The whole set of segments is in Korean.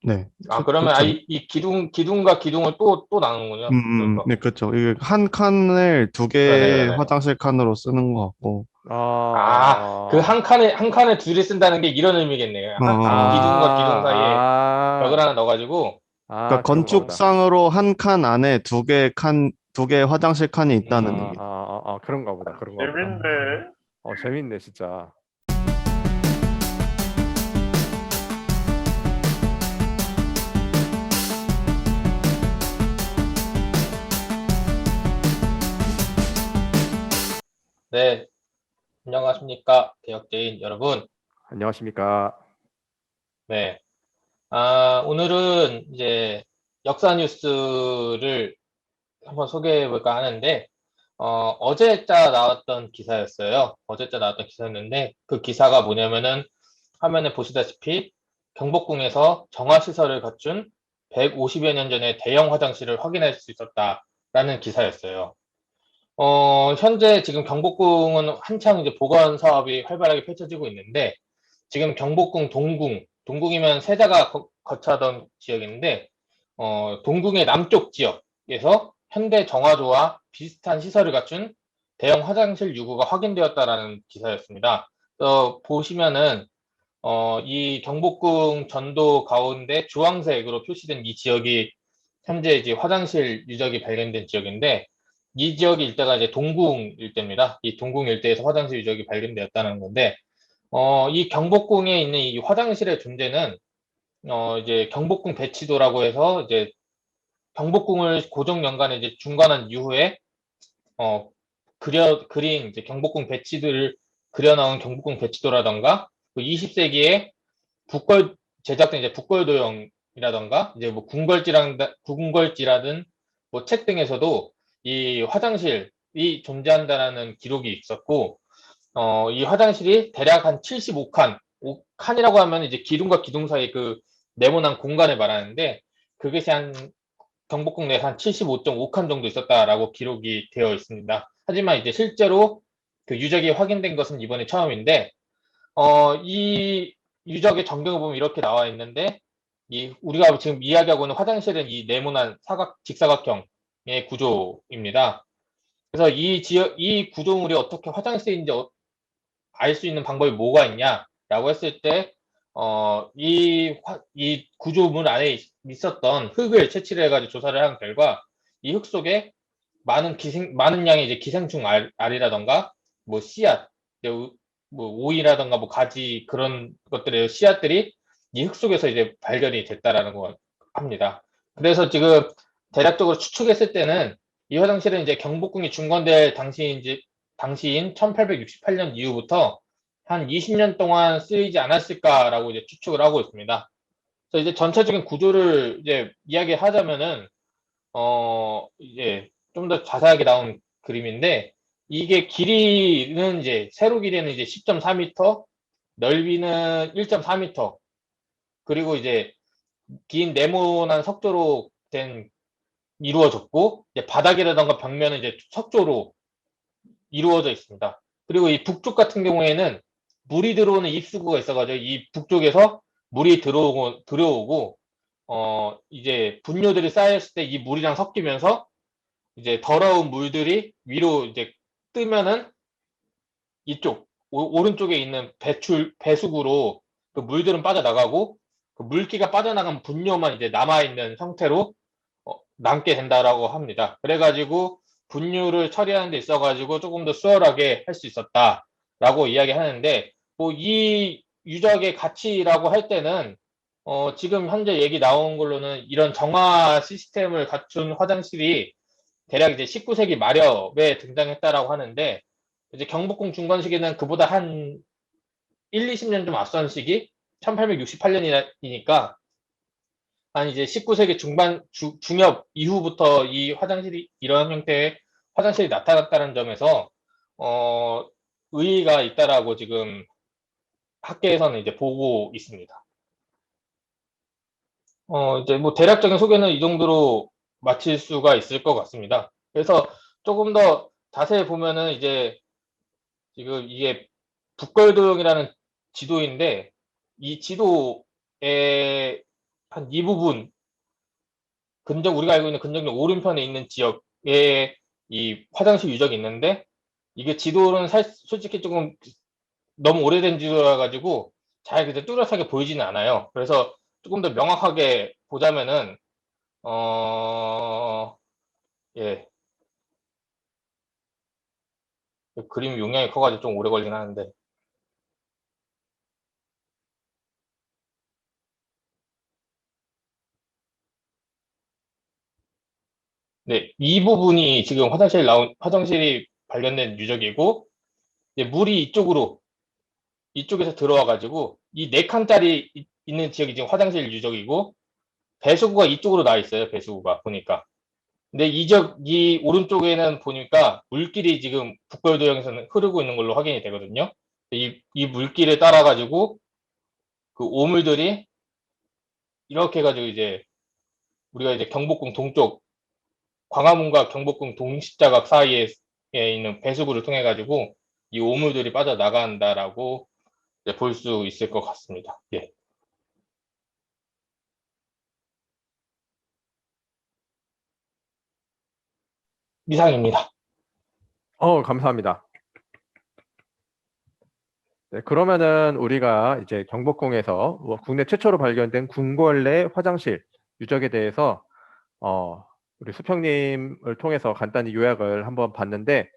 네, 그러면 그렇죠. 이 기둥과 기둥을 또 나누는군요. 그래서. 네, 그렇죠. 이게 한 칸을 두 개의 네네네네. 화장실 칸으로 쓰는 것 같고, 그 어, 한 칸에 둘이 쓴다는 게 이런 의미겠네요. 기둥과 기둥 사이에 벽을 하나 넣어가지고. 그러니까 음, 그런가 보다. 건축상으로 한 칸 안에 두 개의 화장실 칸이 있다는 음, 의미. 그런가 보다. 그런가 보다. 재밌네. 재밌네, 진짜. 네, 안녕하십니까, 개혁제인 여러분. 안녕하십니까. 네, 오늘은 이제 역사 뉴스를 한번 소개해 볼까 하는데, 어제자 나왔던 기사였어요. 어제자 나왔던 기사였는데, 그 기사가 뭐냐면은, 화면에 보시다시피 경복궁에서 정화시설을 갖춘 150여 년 전의 대형 화장실을 확인할 수 있었다라는 기사였어요. 현재 지금 경복궁은 한창 이제 보건 사업이 활발하게 펼쳐지고 있는데, 지금 경복궁 동궁이면 세자가 거처하던 지역인데, 동궁의 남쪽 지역에서 현대 정화조와 비슷한 시설을 갖춘 대형 화장실 유구가 확인되었다라는 기사였습니다. 보시면은, 이 경복궁 전도 가운데 주황색으로 표시된 이 지역이 현재 이제 화장실 유적이 발견된 지역인데, 이 지역의 일대가 이제 동궁 일대입니다. 이 동궁 일대에서 화장실 유적이 발견되었다는 건데, 이 경복궁에 있는 이 화장실의 존재는, 이제 경복궁 배치도라고 해서 이제 경복궁을 고종 연간에 이제 중관한 이후에, 어, 그린 이제 경복궁 배치들을 그려나온 경복궁 배치도라던가, 20세기에 북걸, 제작된 이제 북걸도형이라던가, 이제 뭐 궁궐지라든 뭐 책 등에서도 이 화장실이 존재한다라는 기록이 있었고, 이 화장실이 대략 한 75칸, 5칸이라고 하면 이제 기둥과 기둥 사이 그 네모난 공간을 말하는데, 그것이 한 경복궁 내에서 한 75.5칸 정도 있었다라고 기록이 되어 있습니다. 하지만 이제 실제로 그 유적이 확인된 것은 이번이 처음인데, 이 유적의 전경을 보면 이렇게 나와 있는데, 우리가 지금 이야기하고 있는 화장실은 이 네모난 직사각형의 구조입니다. 그래서 이 구조물이 어떻게 화장실인지 알 수 있는 방법이 뭐가 있냐라고 했을 때, 이 구조물 안에 있었던 흙을 채취를 해가지고 조사를 한 결과, 이 흙 속에 많은 양의 이제 기생충 알이라던가, 뭐 씨앗, 이제 뭐 오이라던가 뭐 가지 그런 것들의 씨앗들이 이 흙 속에서 이제 발견이 됐다라는 거 합니다. 그래서 지금 대략적으로 추측했을 때는 이 화장실은 이제 경복궁이 중건될 당시인 1868년 이후부터 한 20년 동안 쓰이지 않았을까라고 이제 추측을 하고 있습니다. 그래서 이제 전체적인 구조를 이제 이야기하자면은, 이제 좀 더 자세하게 나온 그림인데, 이게 길이는 이제 세로 길이는 이제 10.4m, 넓이는 1.4m, 그리고 이제 긴 네모난 석조로 이루어졌고, 이제 바닥이라던가 벽면은 이제 석조로 이루어져 있습니다. 그리고 이 북쪽 같은 경우에는 물이 들어오는 입수구가 있어가지고 이 북쪽에서 물이 들어오고, 이제 분뇨들이 쌓였을 때 이 물이랑 섞이면서 이제 더러운 물들이 위로 이제 뜨면은 이쪽 오른쪽에 있는 배수구로 그 물들은 빠져나가고, 그 물기가 빠져나간 분뇨만 이제 남아있는 형태로 남게 된다라고 합니다. 그래가지고 분유를 처리하는 데 있어가지고 조금 더 수월하게 할 수 있었다라고 이야기하는데, 뭐 이 유적의 가치라고 할 때는, 지금 현재 얘기 나온 걸로는 이런 정화 시스템을 갖춘 화장실이 대략 이제 19세기 말엽에 등장했다라고 하는데, 이제 경복궁 중건 시기는 그보다 한 1, 20년 좀 앞선 시기, 1868년이니까 한 이제 19세기 중엽 이후부터 이 화장실이 이런 형태의 화장실이 나타났다는 점에서, 어, 의의가 있다라고 지금 학계에서는 이제 보고 있습니다. 이제 뭐 대략적인 소개는 이 정도로 마칠 수가 있을 것 같습니다. 그래서 조금 더 자세히 보면은 이제 지금 이게 북걸도형이라는 지도인데, 이 지도에 한 이 부분 우리가 알고 있는 근정역 오른편에 있는 지역에 이 화장실 유적이 있는데 이게 지도는 솔직히 조금 너무 오래된 지도라 가지고 잘 그때 뚜렷하게 보이지는 않아요. 그래서 조금 더 명확하게 보자면은 예, 그림 용량이 커가지고 좀 오래 걸리긴 하는데 네, 이 부분이 지금 화장실이 발견된 유적이고 이제 물이 이쪽에서 들어와가지고 이 네 칸짜리 있는 지역이 지금 화장실 유적이고 배수구가 이쪽으로 나와 있어요. 배수구가 보니까. 근데 이 오른쪽에는 보니까 물길이 지금 북벌도형에서는 흐르고 있는 걸로 확인이 되거든요. 이 물길을 따라가지고 그 오물들이 이렇게 해가지고 이제 우리가 이제 경복궁 동쪽 광화문과 경복궁 동십자각 사이에 있는 배수구를 통해 가지고 이 오물들이 빠져나간다라고 볼 수 있을 것 같습니다. 예. 이상입니다. 감사합니다. 네, 그러면은 우리가 이제 경복궁에서 국내 최초로 발견된 궁궐 내 화장실 유적에 대해서 우리 수평님을 통해서 간단히 요약을 한번 봤는데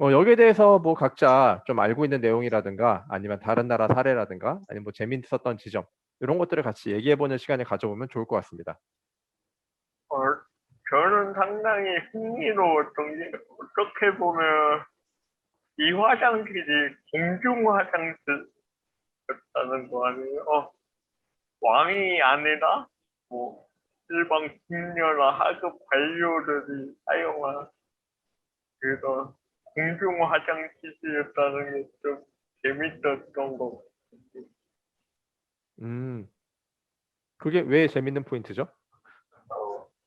여기에 대해서 뭐 각자 좀 알고 있는 내용이라든가 아니면 다른 나라 사례라든가 아니면 뭐 재미있었던 지점 이런 것들을 같이 얘기해보는 시간을 가져보면 좋을 것 같습니다. 어, 저는 상당히 흥미로웠던 게 어떻게 보면 이 화장실이 공중 화장실이었다는 거 아니에요? 왕이 아니라 뭐 일반 궁녀나 하급 관료들이 사용한 그런 공중 화장실이었다는 게 좀 재밌었던 것 같아요. 그게 왜 재밌는 포인트죠?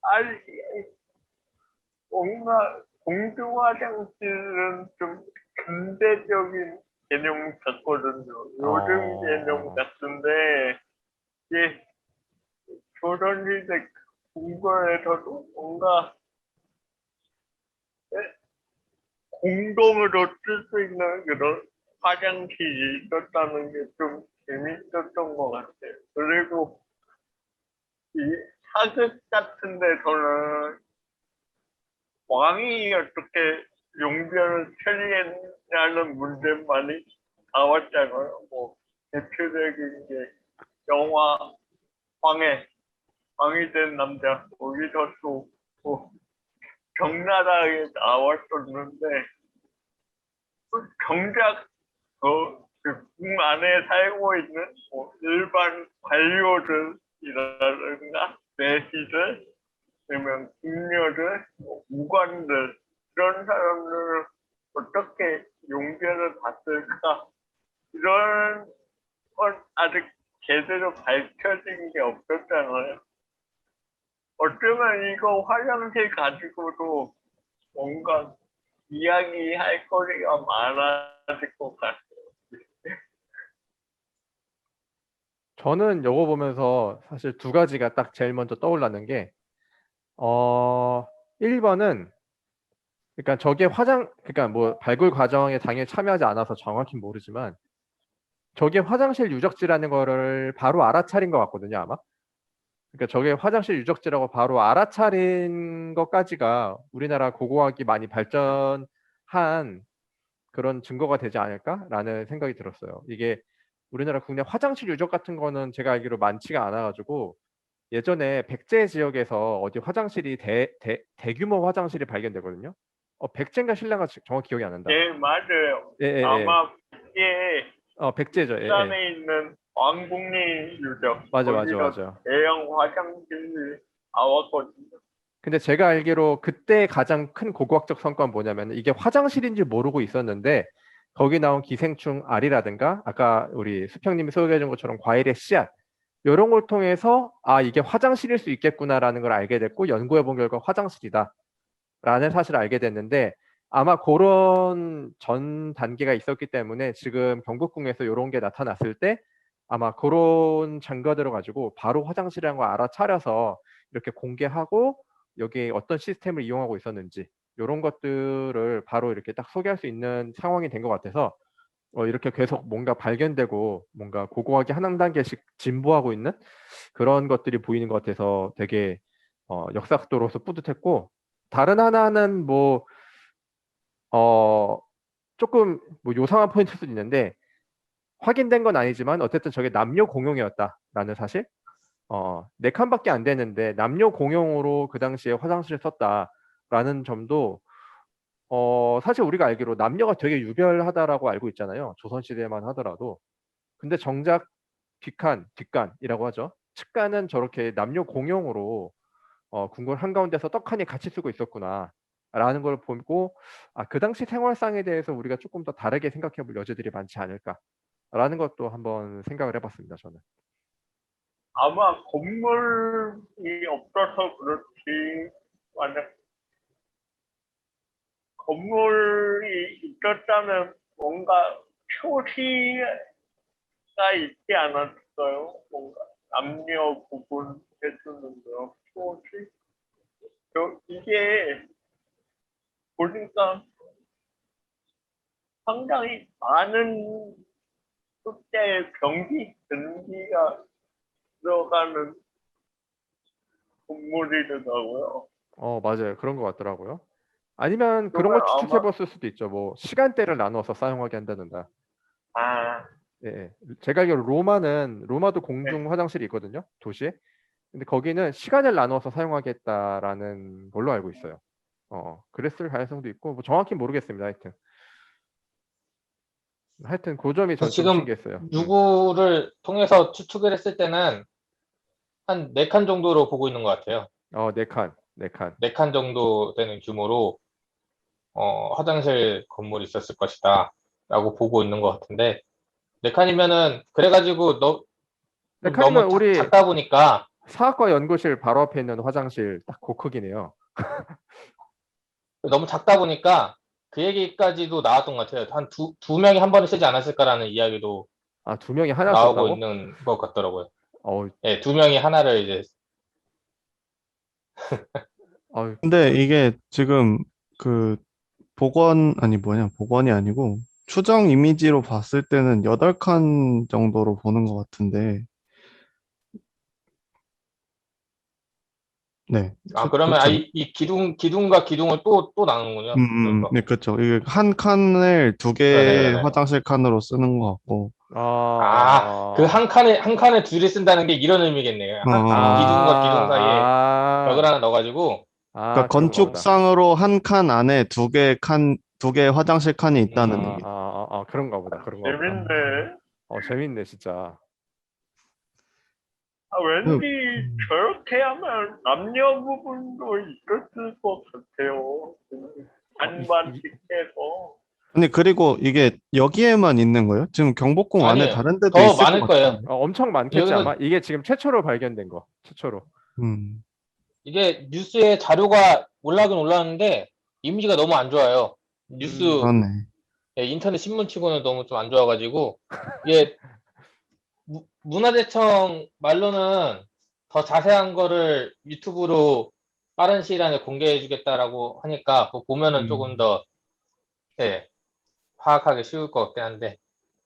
아니, 뭔가 공중 화장실은 좀 근대적인 개념 같거든요. 요즘 개념 같은데, 이게 조선시대 궁궐에서도 뭔가 공동으로 쓸 수 있는 그런 화장실이 있었다는 게 좀 재밌었던 것 같아요. 그리고 이 사극 같은 데서는 왕이 어떻게 용변을 처리했냐는 문제만이 나왔잖아요. 뭐 대표적인 게 영화 왕이 된 남자 거기서 또뭐 경나라에 나왔었는데 정작 그궁 안에 살고 있는 뭐 일반 관료들이라든가 내시들 아니면 궁녀들, 무관들 이런 사람들은 어떻게 용변을 받을까 이런 건 아직 제대로 밝혀진 게 없었잖아요. 어쩌면 이거 화장실 가지고도 뭔가 이야기할 거리가 많아질 것 같아요. 저는 이거 보면서 사실 두 가지가 딱 제일 먼저 떠올랐는 게 1번은 그러니까 그러니까 뭐 발굴 과정에 당연히 참여하지 않아서 정확히 모르지만 저게 화장실 유적지라는 거를 바로 알아차린 것 같거든요, 아마. 그러니까 저게 화장실 유적지라고 바로 알아차린 것까지가 우리나라 고고학이 많이 발전한 그런 증거가 되지 않을까라는 생각이 들었어요. 이게 우리나라 국내 화장실 유적 같은 거는 제가 알기로 많지가 않아가지고 예전에 백제 지역에서 어디 화장실이 대규모 화장실이 발견되거든요. 백제인가 신라가 정확히 기억이 안 난다. 네, 맞아요. 예. 아마 이게 백제죠. 부산에 있는 왕궁리 유적. 맞아. 거기서 대형 화장실이 나왔거든요. 근데 제가 알기로 그때 가장 큰 고고학적 성과는 뭐냐면 이게 화장실인지 모르고 있었는데 거기 나온 기생충 알이라든가 아까 우리 수평님이 소개해 준 것처럼 과일의 씨앗 이런 걸 통해서 이게 화장실일 수 있겠구나라는 걸 알게 됐고 연구해 본 결과 화장실이다 라는 사실을 알게 됐는데 아마 그런 전 단계가 있었기 때문에 지금 경복궁에서 이런 게 나타났을 때 아마 그런 증거들을 가지고 바로 화장실이라는 걸 알아차려서 이렇게 공개하고 여기에 어떤 시스템을 이용하고 있었는지 이런 것들을 바로 이렇게 딱 소개할 수 있는 상황이 된 것 같아서 이렇게 계속 뭔가 발견되고 뭔가 고고하게 한 단계씩 진보하고 있는 그런 것들이 보이는 것 같아서 되게 역사적으로서 뿌듯했고, 다른 하나는 뭐 조금 뭐 요상한 포인트일 수도 있는데 확인된 건 아니지만 어쨌든 저게 남녀 공용이었다라는 사실. 4칸밖에 안 되는데 남녀 공용으로 그 당시에 화장실을 썼다라는 점도 사실 우리가 알기로 남녀가 되게 유별하다라고 알고 있잖아요. 조선시대만 하더라도. 근데 정작 뒷간이라고 하죠. 측간은 저렇게 남녀 공용으로 궁궐 한가운데서 떡하니 같이 쓰고 있었구나 라는 걸 보고, 그 당시 생활상에 대해서 우리가 조금 더 다르게 생각해 볼 여지들이 많지 않을까 라는 것도 한번 생각을 해봤습니다. 저는. 아마 건물이 없어서 그렇지, 만약 건물이 있었다면 뭔가 표시가 있지 않았어요? 뭔가 남녀 구분해주는 그런 표시? 이게 보니까 상당히 많은 숫자의 전기가 들어가는 건물이더라고요. 맞아요. 그런 것 같더라고요. 아니면 그런 그러면 걸 아마 추측해 봤을 수도 있죠. 뭐 시간대를 나눠서 사용하게 한다든가. 아, 예. 제가 알기로 로마도 네. 공중 화장실이 있거든요. 도시에. 근데 거기는 시간을 나눠서 사용하겠다라는 걸로 알고 있어요. 그랬을 가능성도 있고 뭐 정확히 모르겠습니다. 하여튼 그 점이 그래서 전 좀 지금 신기했어요. 누구를 통해서 추측을 했을 때는 한 4칸 정도로 보고 있는 것 같아요. 4칸. 4칸 정도 되는 규모로 화장실 건물이 있었을 것이다 라고 보고 있는 것 같은데, 4칸이면은 그래가지고 너무 4칸이면 우리 작다 보니까 사학과 연구실 바로 앞에 있는 화장실 딱 그 크기네요. 너무 작다 보니까 그 얘기까지도 나왔던 것 같아요. 한 두 명이 한 번에 쓰지 않았을까라는 이야기도 2명이 하나 나오고 썼다고? 있는 것 같더라고요. 어우, 예, 2명이 하나를 이제 어우, 근데 이게 지금 그 복원이 아니고 추정 이미지로 봤을 때는 8칸 정도로 보는 것 같은데, 네. 그러면 그쵸. 이 기둥과 기둥을 또 나누는군요. 그래서 네, 그쵸. 이게 한 칸을 두 그러네, 개의 그러네. 화장실 칸으로 쓰는 것 같고, 그 한 칸에 둘이 쓴다는 게 이런 의미겠네요. 기둥과 기둥 사이에 벽을 하나 넣어가지고. 그러니까 그런가 보다. 건축상으로 한 칸 안에 두 개의 화장실 칸이 있다는 음, 얘기. 그런가 보다. 재밌네. 재밌네, 진짜. 왠지 저렇게 하면 남녀 부분도 있었을 것 같아요. 반반 씩해서. 근데 그리고 이게 여기에만 있는 거예요? 지금 경복궁 안에 아니에요. 다른 데도 더 있을 것 많을 거예요. 같은데. 엄청 많겠지 여기서 아마. 이게 지금 최초로 발견된 거. 최초로. 음, 이게 뉴스에 자료가 올라가긴 올라왔는데 이미지가 너무 안 좋아요. 뉴스, 그러네. 인터넷 신문 치고는 너무 좀 안 좋아가지고, 이게 문화재청 말로는 더 자세한 거를 유튜브로 빠른 시일 안에 공개해 주겠다라고 하니까 그거 보면은 조금 더 예, 파악하기 쉬울 것 같긴 한데.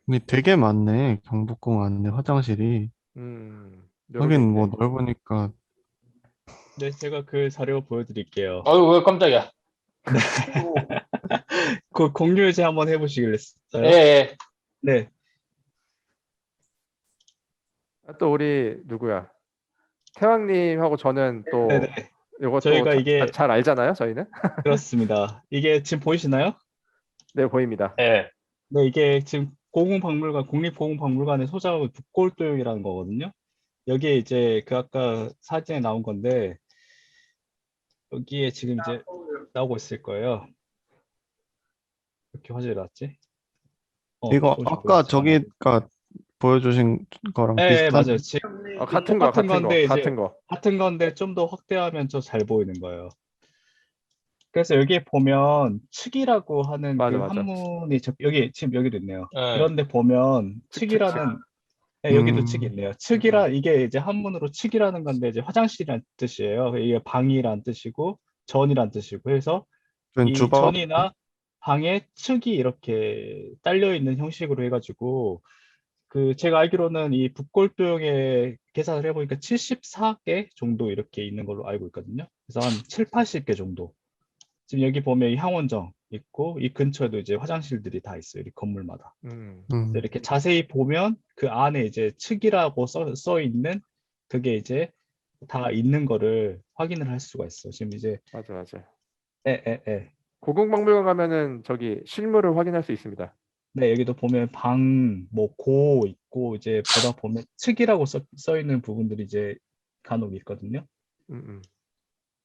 근데 되게 많네. 경복궁 안에 화장실이. 여러 개 하긴 뭐 있네. 넓으니까. 네, 제가 그 자료 보여드릴게요. 어휴, 왜 깜짝이야. 그 공유제 한번 예, 해보시겠어요? 예. 네, 또 우리 누구야? 태왕님하고 저는 또 네네. 이것도 저희가 이게 잘 알잖아요, 저희는. 그렇습니다. 이게 지금 보이시나요? 네, 보입니다. 예. 네, 이게 지금 고궁박물관, 국립고궁박물관의 소자가 북골도역이라는 거거든요. 여기에 이제 그 아까 사진에 나온 건데 여기에 지금 이제 나오고 있을 거예요. 이렇게 화질이 났지? 이거 조금씩 아까 보이시죠? 저기가 보여주신 거랑 네, 비슷한. 맞아요. 지금 같은 똑같은 건데 이제 같은 거. 같은 건데 좀 더 확대하면 좀 잘 보이는 거예요. 그래서 여기에 보면 측이라고 하는 그 맞아. 한문이 여기 지금 여기도 있네요. 예. 이런데 보면 측. 측이라는 네, 여기도 음. 측이 있네요. 측이라 이게 이제 한문으로 측이라는 건데 이제 화장실이란 뜻이에요. 이게 방이란 뜻이고 전이란 뜻이고 해서 전 이 주방, 전이나 방에 측이 이렇게 딸려 있는 형식으로 해가지고 그 제가 알기로는 이 북골도용에 계산을 해보니까 74개 정도 이렇게 있는 걸로 알고 있거든요. 그래서 한 7, 80개 정도. 지금 여기 보면 이 향원정 있고 이 근처에도 이제 화장실들이 다 있어요. 이 건물마다. 그래서 음, 이렇게 자세히 보면 그 안에 이제 측이라고 써 있는 그게 이제 다 있는 거를 확인을 할 수가 있어. 지금 이제 맞아, 맞아. 에. 고궁박물관 가면은 저기 실물을 확인할 수 있습니다. 네, 여기도 보면 방, 뭐, 고 있고, 이제 보다 보면 측이라고 써 있는 부분들이 이제 간혹 있거든요. 음, 음.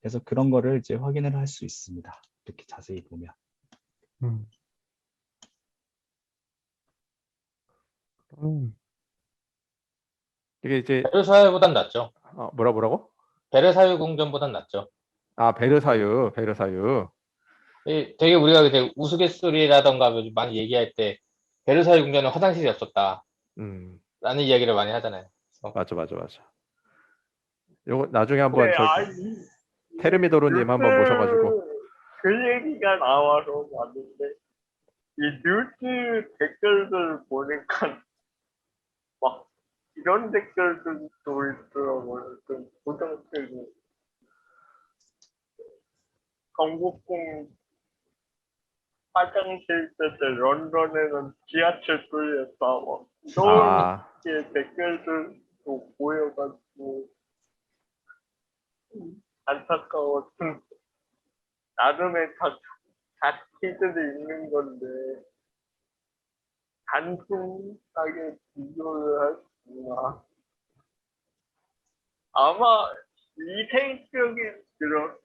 그래서 그런 거를 이제 확인을 할 수 있습니다. 이렇게 자세히 보면. 음. 음. 이게 이제 베르사유보단 낫죠. 뭐라고? 베르사유 궁전보단 낫죠. 아, 베르사유. 되게 우리가 되게 우스갯소리라던가 요즘 많이 얘기할 때 베르사유 궁전은 화장실이 없었다라는 음, 이야기를 많이 하잖아요. 그래서 맞아. 요거 나중에 네, 한번 저기 테르미도르님 한번 모셔가지고. 그 얘기가 나와서 봤는데 이 뉴스 댓글들 보니까 막 이런 댓글들도 있더라고요. 그 고등학생이 경복궁 화장실 때 런던에는 지하철 뚫렸다. 이런 아, 게 댓글들도 보여가지고 안타까웠던 나름의 다 자취들이 있는 건데 단순하게 비교를 할 수나 아마 위생적인 그런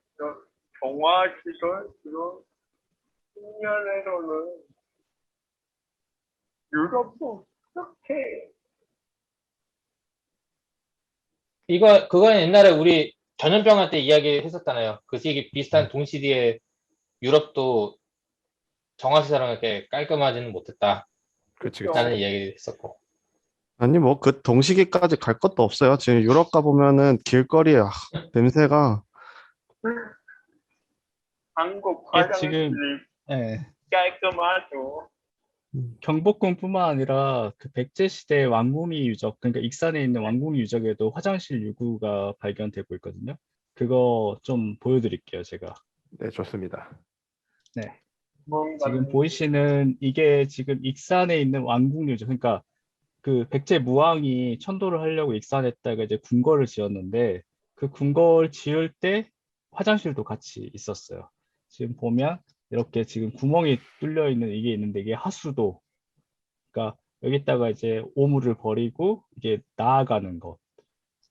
정화시설 그런 측면에서는 유럽도 그렇게 그건 옛날에 우리 전염병 때 이야기 했었잖아요. 그 시기 비슷한 동시기에 유럽도 정화시설은 이렇게 깔끔하지는 못했다라는 그치. 이야기를 했었고. 아니, 뭐, 그 동시기까지 갈 것도 없어요. 지금 유럽 가보면은 길거리에 냄새가, 한국 이게 지금, 화장실이 예, 깔끔하죠. 경복궁뿐만 아니라 그 백제 시대 왕궁이 유적, 그러니까 익산에 있는 왕궁이 유적에도 화장실 유구가 발견되고 있거든요. 그거 좀 보여드릴게요, 제가. 네, 좋습니다. 네. 뭔가 지금 보이시는 이게 지금 익산에 있는 왕궁 유적, 그러니까 그 백제 무왕이 천도를 하려고 익산에다가 이제 궁궐을 지었는데 그 궁궐 지을 때 화장실도 같이 있었어요. 지금 보면 이렇게 지금 구멍이 뚫려 있는 이게 있는데 이게 하수도. 그러니까 여기다가 이제 오물을 버리고 이게 나아가는 것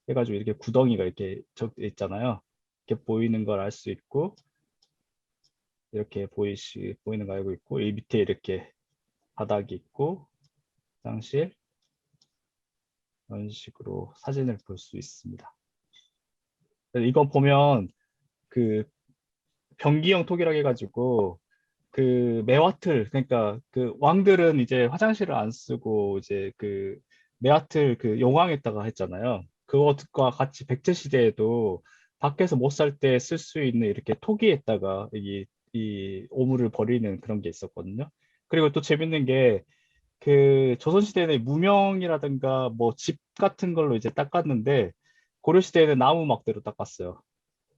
해가지고 이렇게 구덩이가 이렇게 적 있잖아요. 이렇게 보이는 걸 알 수 있고 이렇게 보이는 거 알고 있고 이 밑에 이렇게 바닥이 있고 화장실 이런 식으로 사진을 볼 수 있습니다. 이거 보면 그 변기형 톡이라고 해가지고 그 매화틀 그러니까 그 왕들은 이제 화장실을 안 쓰고 이제 그 매화틀 그 용왕에다가 했잖아요. 그것과 같이 백제 시대에도 밖에서 못 살 때 쓸 수 있는 이렇게 토기에다가 이 오물을 버리는 그런 게 있었거든요. 그리고 또 재밌는 게 그 조선시대는 무명이라든가 뭐 집 같은 걸로 이제 닦았는데 고려시대에는 나무 막대로 닦았어요.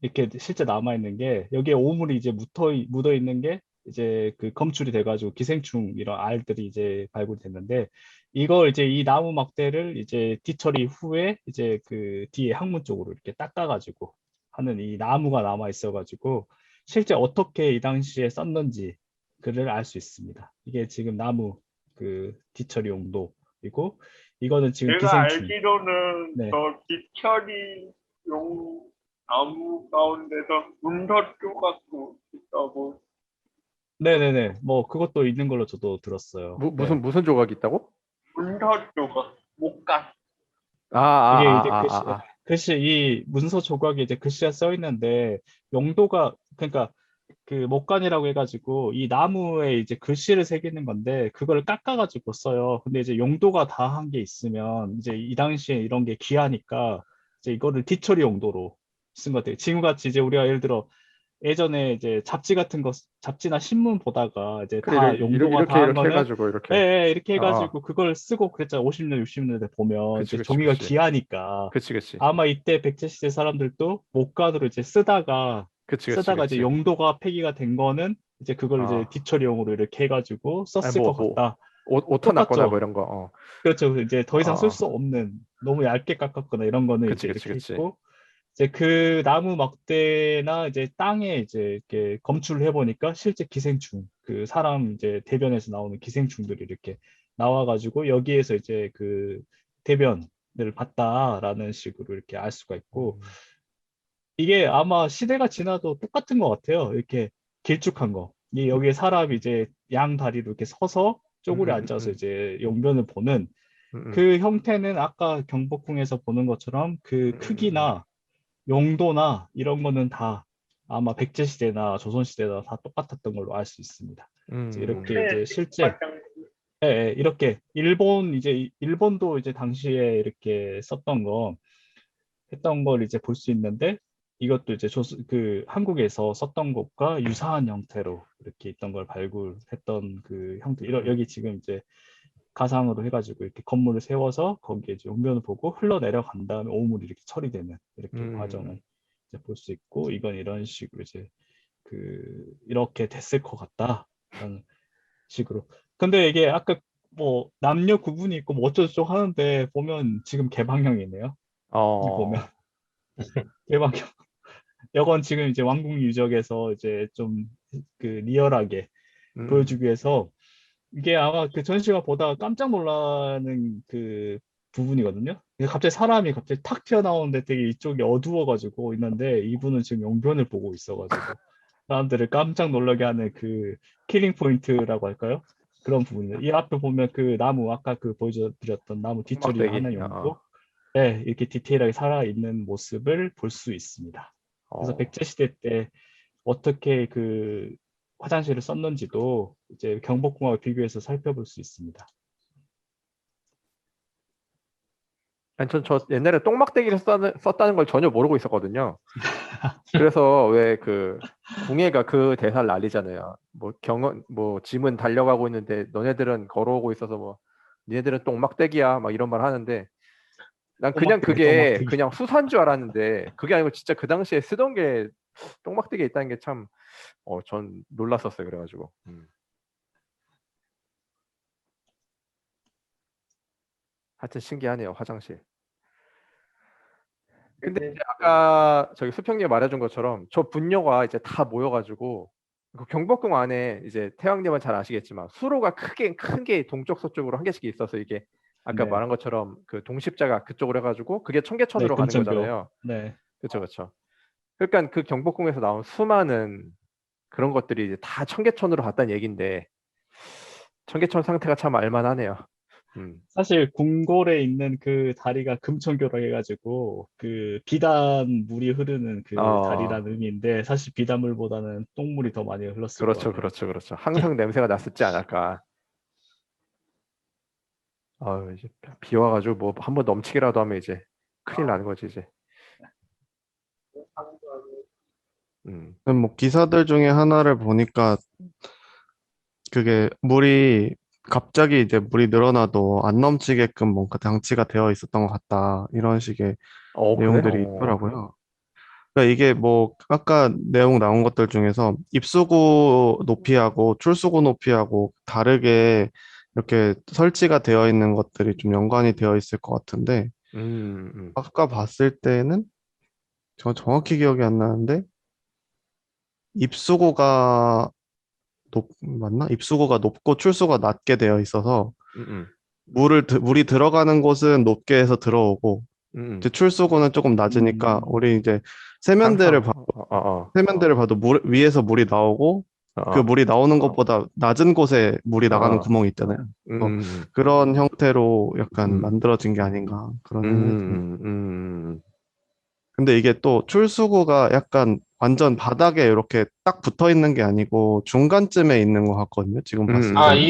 이렇게 실제 남아 있는 게 여기에 오물이 이제 묻어 있는 게 이제 그 검출이 돼가지고 기생충 이런 알들이 이제 발굴됐는데 이걸 이제 이 나무 막대를 이제 뒤처리 후에 이제 그 뒤에 항문 쪽으로 이렇게 닦아가지고 하는 이 나무가 남아 있어가지고 실제 어떻게 이 당시에 썼는지 그를 알 수 있습니다. 이게 지금 나무 그 뒤처리 용도이고 이거는 지금 제가 기생충. 알기로는 네. 저 뒤처리 용 나무 가운데서 문서 쪼각도 있다고 네네네. 뭐 그것도 있는 걸로 저도 들었어요. 네. 무슨 조각이 있다고? 문서 조각 목각 이게 이제 아. 글씨 이 문서 조각에 이제 글씨가 써 있는데 용도가 그러니까 그 목간이라고 해가지고 이 나무에 이제 글씨를 새기는 건데 그걸 깎아가지고 써요. 근데 이제 용도가 다 한 게 있으면 이제 이 당시에 이런 게 귀하니까 이제 이거를 뒤처리 용도로 쓴 것 같아요. 지금같이 이제 우리가 예를 들어 예전에 이제 잡지 같은 거, 잡지나 신문 보다가 이제 그래, 다 용도가 다 한 이렇게 거는 해가지고 예, 이렇게. 예, 이렇게 아, 해가지고 그걸 쓰고 그랬잖아. 50년, 60년대 보면 그치, 이제 그치, 종이가 그치. 귀하니까 그치, 그치. 아마 이때 백제시대 사람들도 목간으로 이제 그치, 그치, 쓰다가 이제 그치. 용도가 폐기가 된 거는 이제 그걸 이제 아, 뒤처리용으로 이렇게 해가지고 아니, 썼을 것 뭐, 같다. 오타 났거나 뭐 똑같죠. 이런 거. 어. 그렇죠. 이제 더 이상 쓸 어, 수 없는 너무 얇게 깎았거나 이런 거는 그치, 이제 그치, 이렇게 그치. 했고 이제 그 나무 막대나 이제 땅에 이제 이렇게 검출을 해보니까 실제 기생충, 그 사람 이제 대변에서 나오는 기생충들이 이렇게 나와가지고 여기에서 이제 그 대변을 봤다라는 식으로 이렇게 알 수가 있고 음, 이게 아마 시대가 지나도 똑같은 것 같아요. 이렇게 길쭉한 거. 이 여기에 사람이 이제 양 다리로 이렇게 서서 음, 쪼그려 음, 앉아서 음, 이제 용변을 보는 음, 그 형태는 아까 경복궁에서 보는 것처럼 그 음. 크기나 용도나 이런 거는 다 아마 백제시대나 조선시대나 다 똑같았던 걸로 알 수 있습니다. 이제 이렇게 음. 이제 네, 실제 화장 예, 예, 이렇게 일본 이제 일본도 이제 당시에 이렇게 썼던 거 했던 걸 이제 볼 수 있는데 이것도 이제 그 한국에서 썼던 것과 유사한 형태로 이렇게 있던 걸 발굴했던 그 형태 여기 지금 이제 가상으로 해가지고 이렇게 건물을 세워서 거기에 이제 용변을 보고 흘러내려간 다음에 오물이 이렇게 처리되는 이렇게 과정을 이제 볼 수 있고 이건 이런 식으로 이제 그 이렇게 됐을 것 같다라는 식으로. 근데 이게 아까 뭐 남녀 구분이 있고 뭐 어쩌고저쩌고 하는데 보면 지금 개방형이네요. 이 보면 어, 개방형. 이건 지금 이제 왕궁 유적에서 이제 좀 그 리얼하게 음, 보여주기 위해서 이게 아마 그 전시가 보다가 깜짝 놀라는 그 부분이거든요. 갑자기 사람이 갑자기 탁 튀어나오는데 되게 이쪽이 어두워가지고 있는데 이분은 지금 용변을 보고 있어가지고 사람들을 깜짝 놀라게 하는 그 킬링 포인트라고 할까요? 그런 부분이에요. 이 앞에 보면 그 나무 아까 그 보여드렸던 나무 뒷처리를 막대기. 하는 용도 네, 이렇게 디테일하게 살아있는 모습을 볼 수 있습니다. 그래서 어. 백제시대 때 어떻게 그 화장실을 썼는지도 이제 경복궁하고 비교해서 살펴볼 수 있습니다. 아니, 저 옛날에 똥막대기를 썼다는 걸 전혀 모르고 있었거든요. 그래서 왜 그 궁예가 그 대사를 날리잖아요. 뭐 경은 뭐 짐은 달려가고 있는데 너네들은 걸어오고 있어서 뭐 니네들은 똥막대기야 막 이런 말 하는데 난 그냥 똥막대기, 그게 똥막대기. 그냥 수사인 줄 알았는데 그게 아니고 진짜 그 당시에 쓰던 게 똥막대기에 있다는 게 참 전 놀랐었어요. 그래가지고 하여튼 신기하네요. 화장실. 근데 이제 아까 저기 수평님 말해준 것처럼 저 분녀가 이제 다 모여가지고 그 경복궁 안에 이제 태왕님은 잘 아시겠지만 수로가 큰 게 동쪽 서쪽으로 한 개씩 있어서 이게 아까 네, 말한 것처럼 그 동십자가 그쪽으로 해가지고 그게 네, 청계천으로 가는 금천교. 거잖아요. 네, 그렇죠, 그렇죠. 그러니까 그 경복궁에서 나온 수많은 그런 것들이 이제 다 청계천으로 갔다는 얘긴데 청계천 상태가 참 알만하네요. 사실 궁궐에 있는 그 다리가 금천교로 해가지고 그 비단 물이 흐르는 그 어, 다리라는 의미인데 사실 비단물보다는 똥물이 더 많이 흘렀을 그렇죠, 거라고. 그렇죠, 그렇죠. 항상 냄새가 났었지 않을까. 이제 비 와가지고 뭐 한번 넘치기라도 하면 이제 큰일 나는 거지 이제. 음, 뭐 기사들 중에 하나를 보니까 그게 물이 갑자기 이제 물이 늘어나도 안 넘치게끔 뭔가 장치가 되어 있었던 것 같다. 이런 식의 그래? 내용들이 있더라고요. 그러니까 이게 뭐 아까 내용 나온 것들 중에서 입수구 높이하고 출수구 높이하고 다르게 이렇게 설치가 되어 있는 것들이 좀 연관이 되어 있을 것 같은데 아까 봤을 때는 저 정확히 기억이 안 나는데 입수구가 맞나? 입수구가 높고 출수구가 낮게 되어 있어서 음, 음, 물이 들어가는 곳은 높게 해서 들어오고 이제 음. 출수구는 조금 낮으니까 음, 우리 이제 항상, 세면대를 봐도 위에서 물이 나오고 그 어, 물이 나오는 것보다 낮은 곳에 물이 나가는 어, 구멍이 있잖아요. 그래서 음, 그런 형태로 약간 음, 만들어진 게 아닌가 그런 생각이 듭니다. 음, 음, 근데 이게 또 출수구가 약간 완전 바닥에 이렇게 딱 붙어 있는 게 아니고 중간쯤에 있는 것 같거든요. 지금 봤을 아, 때는.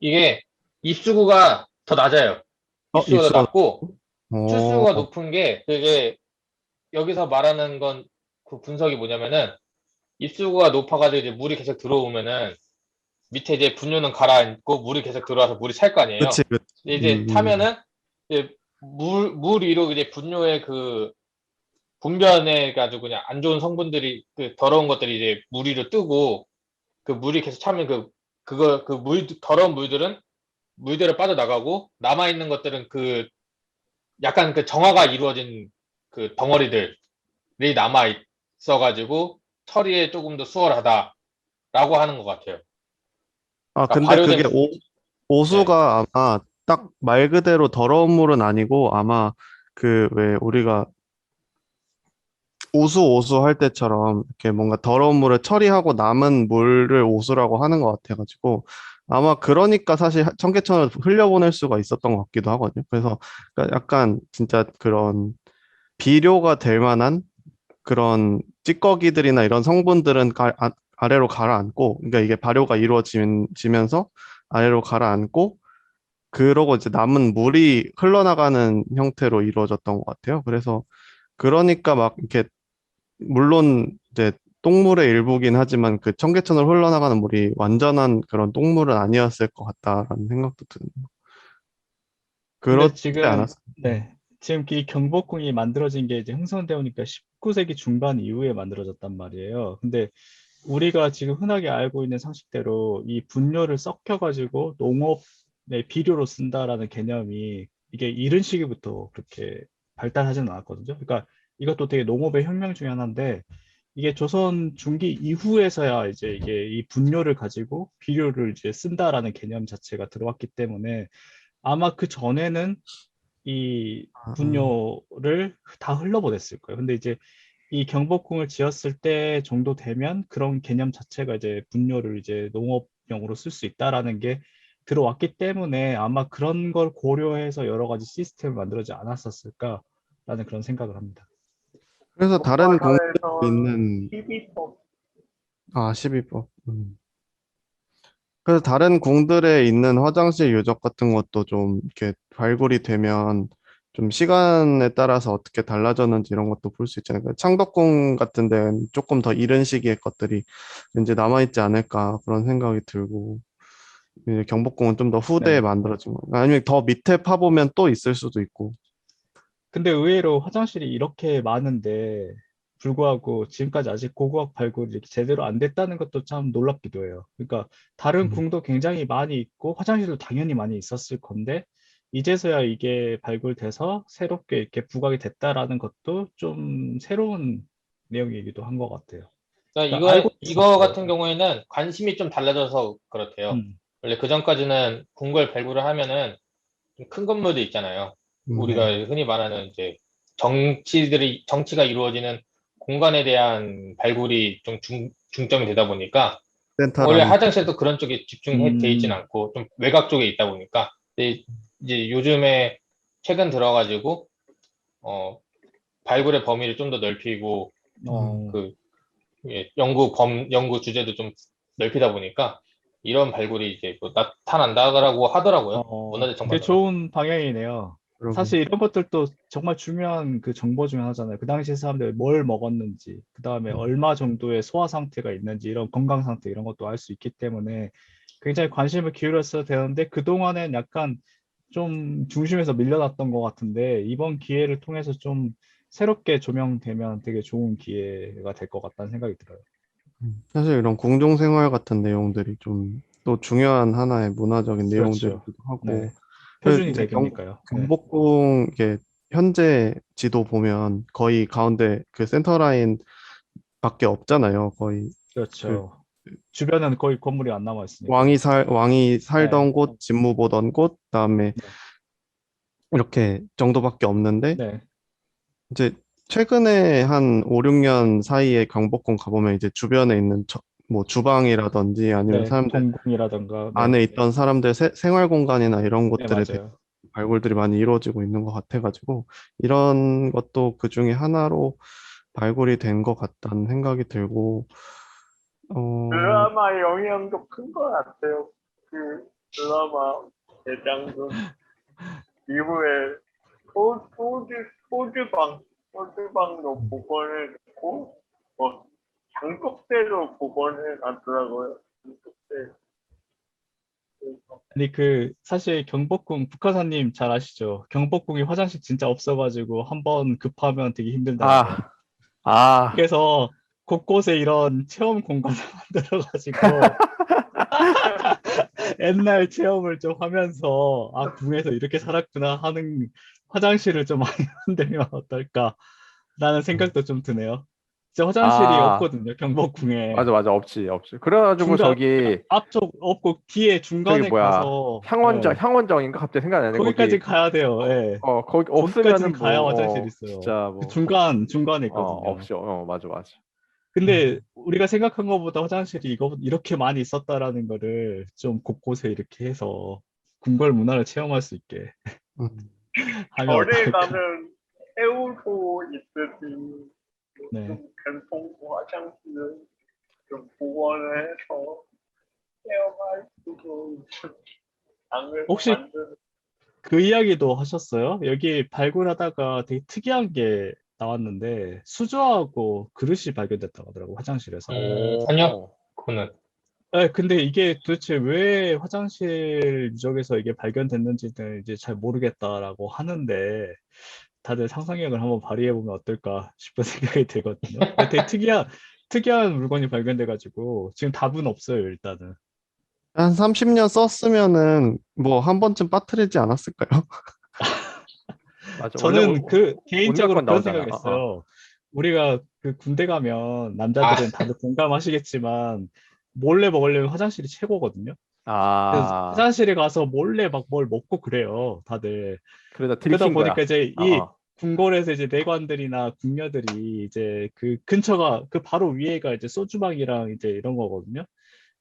이게 입수구가 더 낮아요. 입수구가 더 입수가, 낮고 어, 출수구가 높은 게 그게 여기서 말하는 건 그 분석이 뭐냐면은 입수구가 높아가지고 이제 물이 계속 들어오면은 밑에 이제 분유는 가라앉고 물이 계속 들어와서 물이 찰 거 아니에요. 그치, 그치. 이제 타면은 이제 물 위로 이제 분유의 그 분변해 가지고 그냥 안 좋은 성분들이 그 더러운 것들이 이제 물 위로 뜨고 그 물이 계속 차면 그 물 더러운 물들은 물대로 빠져나가고 남아 있는 것들은 그 약간 그 정화가 이루어진 그 덩어리들이 남아 있어 가지고 처리에 조금 더 수월하다라고 하는 것 같아요. 아, 그러니까 근데 그게 발효된 네. 오수가 아마 딱 말 그대로 더러운 물은 아니고 아마 그 왜 우리가 오수 할 때처럼 이렇게 뭔가 더러운 물을 처리하고 남은 물을 오수라고 하는 것 같아가지고 아마 그러니까 사실 청계천을 흘려보낼 수가 있었던 것 같기도 하거든요. 그래서 그러니까 약간 진짜 그런 비료가 될 만한 그런 찌꺼기들이나 이런 성분들은 아래로 가라앉고, 그러니까 이게 발효가 이루어지면서 아래로 가라앉고, 그러고 이제 남은 물이 흘러나가는 형태로 이루어졌던 것 같아요. 그래서 그러니까 막 이렇게 물론 이제 똥물의 일부긴 하지만 그 청계천으로 흘러나가는 물이 완전한 그런 똥물은 아니었을 것 같다라는 생각도 드네요. 근데 그렇지 지금 않았어요. 네. 지금 이 경복궁이 만들어진 게 이제 흥선대원이니까 19세기 중반 이후에 만들어졌단 말이에요. 근데 우리가 지금 흔하게 알고 있는 상식대로 이 분뇨를 썩혀가지고 농업의 비료로 쓴다라는 개념이 이게 이른 시기부터 그렇게 발달하지는 않았거든요. 그러니까 이것도 되게 농업의 혁명 중에 하나인데 이게 조선 중기 이후에서야 이제 이게 이 분뇨를 가지고 비료를 이제 쓴다라는 개념 자체가 들어왔기 때문에 아마 그 전에는 이 아, 분뇨를 다 흘러보냈을 거예요. 근데 이제 이 경복궁을 지었을 때 정도 되면 그런 개념 자체가 이제 분뇨를 이제 농업용으로 쓸 수 있다라는 게 들어왔기 때문에 아마 그런 걸 고려해서 여러 가지 시스템을 만들어지 않았었을까라는 그런 생각을 합니다. 그래서 다른 공들이 교과서에서는 있는 12법 12법. 그래서 다른 궁들에 있는 화장실 유적 같은 것도 좀 이렇게 발굴이 되면 좀 시간에 따라서 어떻게 달라졌는지 이런 것도 볼 수 있잖아요. 그러니까 창덕궁 같은 데는 조금 더 이른 시기의 것들이 이제 남아있지 않을까 그런 생각이 들고 이제 경복궁은 좀 더 후대에 네. 만들어진 거 아니면 더 밑에 파보면 또 있을 수도 있고. 근데 의외로 화장실이 이렇게 많은데 불구하고 지금까지 아직 고고학 발굴이 이렇게 제대로 안 됐다는 것도 참 놀랍기도 해요. 그러니까 다른 음. 궁도 굉장히 많이 있고 화장실도 당연히 많이 있었을 건데 이제서야 이게 발굴돼서 새롭게 이렇게 부각이 됐다라는 것도 좀 새로운 내용이기도 한 것 같아요. 그러니까 그러니까 알고 이거 있었어요. 같은 경우에는 관심이 좀 달라져서 그렇대요. 음, 원래 그전까지는 궁궐 발굴을 하면은 좀큰 건물도 있잖아요. 우리가 네. 흔히 말하는 이제 정치가 이루어지는 공간에 대한 발굴이 좀 중점이 되다 보니까 원래 센터라는 화장실도 그런 쪽에 집중돼 있진 음, 않고 좀 외곽 쪽에 있다 보니까 근데 이제 요즘에 최근 들어가지고 어, 발굴의 범위를 좀 더 넓히고 어, 그 연구 주제도 좀 넓히다 보니까 이런 발굴이 이제 뭐 나타난다라고 하더라고요. 문화재 되게 청사서는. 좋은 방향이네요. 그러게. 사실 이런 것들도 정말 중요한 그 정보 중에 하나잖아요. 그 당시 사람들이 뭘 먹었는지, 그 다음에 얼마 정도의 소화 상태가 있는지, 이런 건강 상태 이런 것도 알 수 있기 때문에 굉장히 관심을 기울였어야 되는데 그동안엔 약간 좀 중심에서 밀려났던 것 같은데 이번 기회를 통해서 좀 새롭게 조명되면 되게 좋은 기회가 될 것 같다는 생각이 들어요. 사실 이런 궁중생활 같은 내용들이 좀 또 중요한 하나의 문화적인 그렇죠. 내용들이기도 하고, 네. 그 표준이 이제 되니까요. 네. 경복궁 이게 현재 지도 보면 거의 가운데 그 센터라인 밖에 없잖아요. 거의 그 그렇죠. 주변에는 거의 건물이 안 남아 있으니까요. 왕이 네. 살던 곳, 진무 보던 곳, 그다음에 네. 이렇게 정도밖에 없는데 네. 이제 최근에 한 5, 6년 사이에 경복궁 가보면 이제 주변에 있는 뭐 주방이라든지 아니면 네. 사람들 동궁이라든가. 네. 안에 있던 사람들 생활 공간이나 이런 네, 것들에 대해 맞아요. 발굴들이 많이 이루어지고 있는 것 같아가지고 이런 것도 그 중에 하나로 발굴이 된 것 같다는 생각이 들고, 드라마 영향도 큰 것 같아요. 그 드라마 대장금 이후에 소주방도 복원해놓고 뭐 장독대도 복원해놨더라고요. 장독대. 아니 그 사실 경복궁 북한사님 잘 아시죠? 경복궁이 화장실 진짜 없어가지고 한번 급하면 되게 힘들다는 거. 아, 아, 그래서 곳곳에 이런 체험 공간을 만들어가지고 옛날 체험을 좀 하면서 아 궁에서 이렇게 살았구나 하는 화장실을 좀 많이 만들면 어떨까라는 생각도 좀 드네요. 진짜 화장실이 아, 없거든요 경복궁에. 맞아, 맞아, 없지, 없지. 그래가지고 중간 저기 앞쪽 없고 뒤에 저기 중간에 뭐야, 가서 향원정, 예, 향원정인가 갑자기 생각나네. 거기까지 거기 가야 돼요. 예. 거기 거기까지는 없으면은 가야 화장실 뭐 있어요. 진짜 그 뭐 중간에 있거든요. 없죠. 맞아, 맞아. 근데 우리가 생각한 것보다 화장실이 이렇게 많이 있었다라는 거를 좀 곳곳에 이렇게 해서 궁궐 문화를 체험할 수 있게 음, 하면 절에 어떨까? 가면 새우도 있듯이 네. 좀 전통 화장실을 좀 복원을 해서 체험할 수도 있는 장을 혹시 만드는. 그 이야기도 하셨어요? 여기 발굴하다가 되게 특이한 게 나왔는데 수저하고 그릇이 발견됐다고 하더라고 화장실에서. 아니요. 오, 그거는. 네, 근데 이게 도대체 왜 화장실 유적에서 이게 발견됐는지는 이제 잘 모르겠다라고 하는데 다들 상상력을 한번 발휘해보면 어떨까 싶은 생각이 들거든요. 근데 되게 특이한 물건이 발견돼가지고 지금 답은 없어요, 일단은. 한 30년 썼으면은 뭐 한 번쯤 빠뜨리지 않았을까요? 맞아. 원래 저는 그 온갖 개인적으로 건 그런 나오잖아. 생각을 했어요. 우리가 그 군대 가면 아, 남자들은 다들 공감하시겠지만 몰래 먹으려면 화장실이 최고거든요. 그래서 아, 화장실에 가서 몰래 막 뭘 먹고 그래요, 다들. 그러다 그러다 들킨 보니까 거야. 이제 어, 이 어. 궁궐에서 이제 내관들이나 궁녀들이 이제 그 근처가 그 바로 위에가 이제 소주방이랑 이제 이런 거거든요.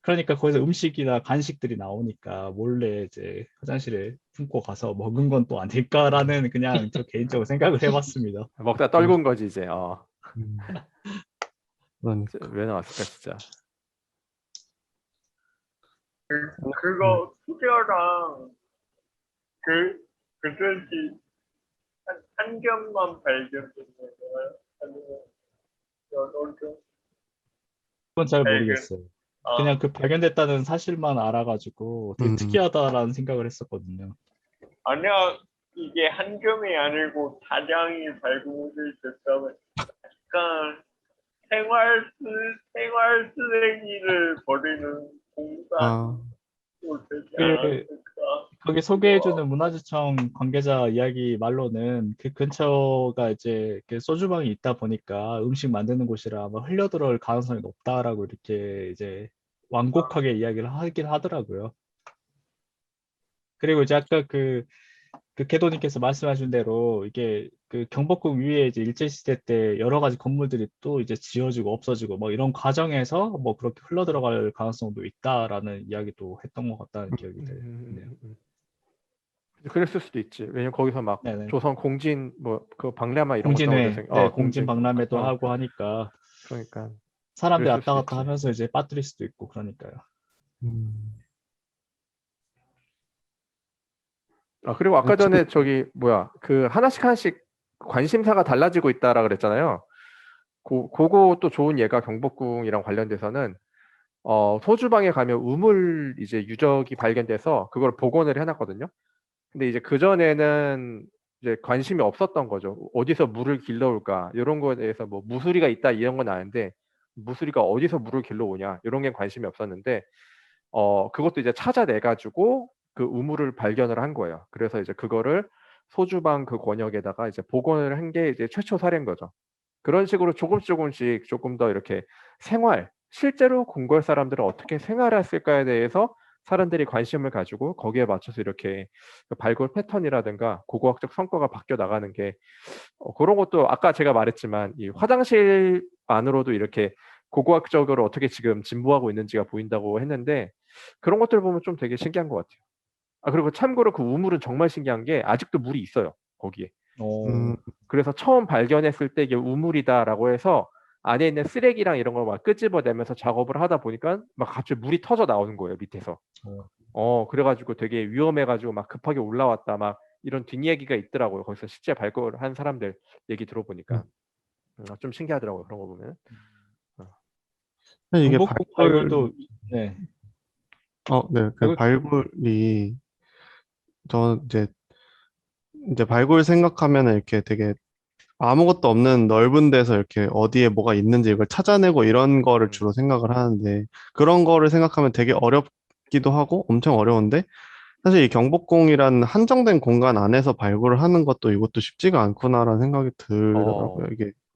그러니까 거기서 음식이나 간식들이 나오니까 몰래 이제 화장실에 품고 가서 먹은 건 또 아닐까라는 그냥 저 개인적으로 생각을 해봤습니다. 먹다 음, 떨군 거지 이제. 음, 왜 나왔을까 진짜. 음. 그거 수저랑 그 그릇이 한 겹만 발견된 거예요? 아니면 여러 겹 그건 잘 발견? 모르겠어요. 아, 그냥 그 발견됐다는 사실만 알아가지고 되게 음. 특이하다라는 생각을 했었거든요. 아니야, 이게 한 겹이 아니고 다량이 발굴이 됐다면 약간 생활 쓰레기를 버리는 아, 공간도 되지 그 않았을까 거기 싶기도 소개해주는 문화재청 관계자 이야기 말로는 그 근처가 이제 그 소주방이 있다 보니까 음식 만드는 곳이라 아마 흘려들어올 가능성이 높다라고 이렇게 이제 완곡하게 이야기를 하긴 하더라고요. 그리고 이제 아까 그 궤도님께서 말씀하신 대로 이게 그 경복궁 위에 이제 일제시대 때 여러 가지 건물들이 또 이제 지어지고 없어지고 뭐 이런 과정에서 뭐 그렇게 흘러들어갈 가능성도 있다라는 이야기도 했던 것 같다는 기억이 드네요. 음. 그랬을 수도 있지. 왜냐면 거기서 막 네네. 조선 공진 뭐 그 박람회 이런 것도 하고 공진회, 그래서 네, 공진 공진 박람회도 어 하고 하니까 그러니까 사람들이 그랬을 왔다 수도 갔다 있지. 하면서 이제 빠뜨릴 수도 있고 그러니까요. 음. 그리고 아까 저- 전에 저기 뭐야 그 하나씩 하나씩 관심사가 달라지고 있다라 그랬잖아요. 그거 또 좋은 예가 경복궁이랑 관련돼서는 소주방에 가면 우물 이제 유적이 발견돼서 그걸 복원을 해놨거든요. 근데 이제 그 전에는 이제 관심이 없었던 거죠. 어디서 물을 길러올까 이런 거에 대해서 뭐 무수리가 있다 이런 건 아는데 무수리가 어디서 물을 길러오냐 이런 게 관심이 없었는데 그것도 이제 찾아내 가지고 그 우물을 발견을 한 거예요. 그래서 이제 그거를 소주방 그 권역에다가 이제 복원을 한 게 이제 최초 사례인 거죠. 그런 식으로 조금씩 조금 더 이렇게 실제로 궁궐 사람들은 어떻게 생활했을까에 대해서 사람들이 관심을 가지고 거기에 맞춰서 이렇게 그 발굴 패턴이라든가 고고학적 성과가 바뀌어 나가는 게 그런 것도 아까 제가 말했지만 이 화장실 안으로도 이렇게 고고학적으로 어떻게 지금 진보하고 있는지가 보인다고 했는데 그런 것들 보면 좀 되게 신기한 것 같아요. 그리고 참고로 그 우물은 정말 신기한 게 아직도 물이 있어요. 거기에. 음, 그래서 처음 발견했을 때 이게 우물이다라고 해서 안에 있는 쓰레기랑 이런 걸 막 끄집어내면서 작업을 하다 보니까 막 갑자기 물이 터져 나오는 거예요, 밑에서. 그래가지고 되게 위험해가지고 막 급하게 올라왔다 막 이런 뒷얘기가 있더라고요. 거기서 실제 발굴한 사람들 얘기 들어보니까 좀 신기하더라고요. 그런 거 보면. 이게 경복궁 발굴도 네. 네, 그 발굴 발굴이 저 이제 발굴 생각하면은 이렇게 되게 아무것도 없는 넓은 데서 이렇게 어디에 뭐가 있는지 이걸 찾아내고 이런 거를 주로 생각을 하는데 그런 거를 생각하면 되게 어렵기도 하고 엄청 어려운데 사실 이 경복궁이라는 한정된 공간 안에서 발굴을 하는 것도 이것도 쉽지가 않구나라는 생각이 들더라고요.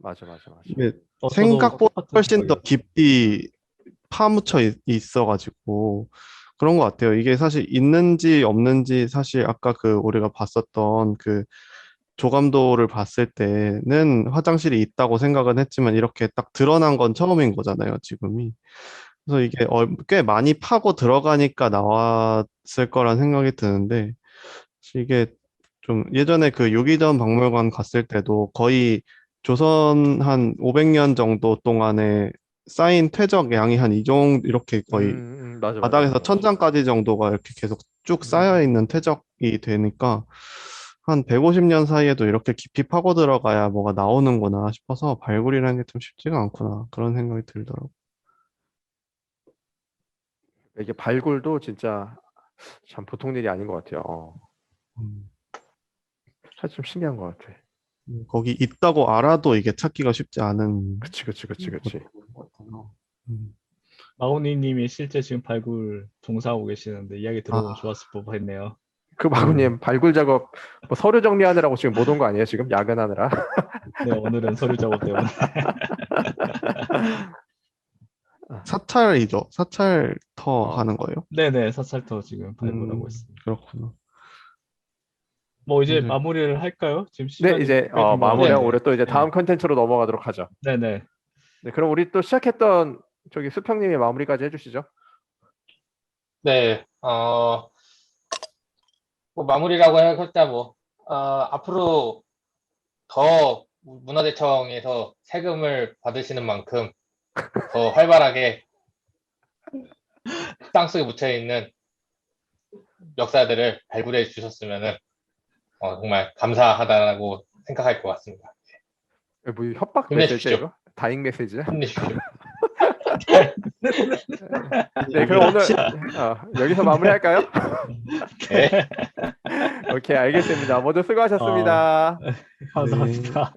맞아, 맞아, 맞아. 이게 저도 생각보다 똑같은 훨씬 더 생각이에요. 깊이 파묻혀 있어가지고 그런 것 같아요. 이게 사실 있는지 없는지 사실 아까 그 우리가 봤었던 그 조감도를 봤을 때는 화장실이 있다고 생각은 했지만 이렇게 딱 드러난 건 처음인 거잖아요, 지금이. 그래서 이게 꽤 많이 파고 들어가니까 나왔을 거란 생각이 드는데 이게 좀 예전에 그 유기전 박물관 갔을 때도 거의 조선 한 500년 정도 동안에 쌓인 퇴적 양이 한 이 정도 이렇게 거의 맞아, 맞아, 바닥에서 맞아, 맞아. 천장까지 정도가 이렇게 계속 쭉 쌓여 있는 퇴적이 되니까 한 150년 사이에도 이렇게 깊이 파고 들어가야 뭐가 나오는구나 싶어서 발굴이라는 게 좀 쉽지가 않구나 그런 생각이 들더라고요. 이게 발굴도 진짜 참 보통 일이 아닌 것 같아요. 음, 사실 좀 신기한 것 같아. 거기 있다고 알아도 이게 찾기가 쉽지 않은 그치, 그치, 그치, 그치. 것 같아요. 음. 마오니님이 실제 지금 발굴 종사하고 계시는데 이야기 들어보면 아, 좋았을 법했네요. 그 마구님 발굴 작업 뭐 서류 정리하느라고 지금 못 온 거 아니에요? 지금 야근하느라. 네, 오늘은 서류 작업 때문에. 사찰이죠. 사찰터 하는 거예요. 네네, 사찰터 지금 발굴하고 있습니다. 그렇구나. 뭐 이제 이제 마무리를 할까요? 지금 네, 시간이 이제 꽤 된 것 마무리하고 같은데. 우리 또 이제 네, 다음 컨텐츠로 넘어가도록 하죠. 네네. 네, 그럼 우리 또 시작했던 저기 수평님이 마무리까지 해주시죠. 네, 뭐 마무리라고 해봤자 뭐, 앞으로 더 문화재청에서 세금을 받으시는 만큼 더 활발하게 땅속에 묻혀있는 역사들을 발굴해 주셨으면 정말 감사하다라고 생각할 것 같습니다. 뭐 협박 메시지야 힘내십시오. 이거? 다잉 메시지야? 힘내십시오. 네, 그럼 오늘 여기서 마무리할까요? 네. 오케이, 알겠습니다. 모두 어, 수고하셨습니다. 네. 감사합니다.